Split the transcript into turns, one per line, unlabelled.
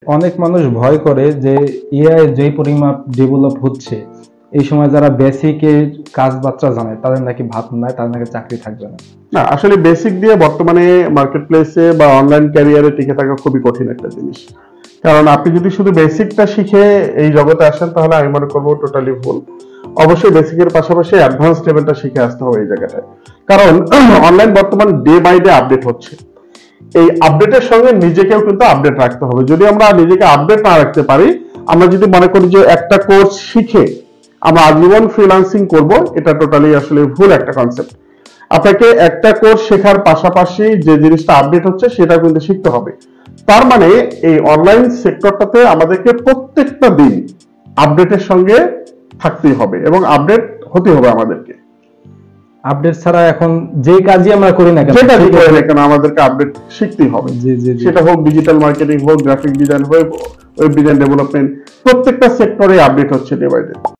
অনেক মানুষ ভয় করে যে এআই যেই পরিমাপ ডেভেলপ হচ্ছে এই সময় যারা বেসিকে কাজ বাচ্চা জানে তাদের নাকি ভাত নাই, তাদের নাকি চাকরি থাকবে না।
না, আসলে বেসিক দিয়ে বর্তমানে মার্কেট প্লেসে বা অনলাইন ক্যারিয়ারে টিকে থাকা খুবই কঠিন একটা জিনিস। কারণ আপনি যদি শুধু বেসিকটা শিখে এই জগতে আসেন তাহলে আমি মনে করবো টোটালি ভুল। অবশ্যই বেসিকের পাশাপাশি অ্যাডভান্স লেভেলটা শিখে আসতে হবে এই জায়গাটায়। কারণ অনলাইন বর্তমান ডে বাই ডে আপডেট হচ্ছে। এই আপডেটের সঙ্গে নিজেকেও কিন্তু আপডেট রাখতে হবে। যদি আমরা নিজেকে আপডেট না রাখতে পারি, আমরা যদি মনে করি যে একটা কোর্স শিখে আমরা আজীবন ফ্রিল্যান্সিং করব, এটা টোটালি আসলে ভুল একটা কনসেপ্ট। আপনাকে একটা কোর্স শেখার পাশাপাশি যে জিনিসটা আপডেট হচ্ছে সেটা কিন্তু শিখতে হবে। তার মানে এই অনলাইন সেক্টরটাতে আমাদেরকে প্রত্যেকটা দিন আপডেটের সঙ্গে থাকতেই হবে এবং আপডেট হতে হবে আমাদেরকে।
আপডেট ছাড়া এখন যে কাজই আমরা করি না
কেন আমাদেরকে আপডেট শিখতেই হবে। সেটা হোক ডিজিটাল মার্কেটিং, হোক গ্রাফিক ডিজাইন, হোক ওয়েব ডিজাইন ডেভেলপমেন্ট, প্রত্যেকটা সেক্টরে আপডেট হচ্ছে ডে বাই ডে।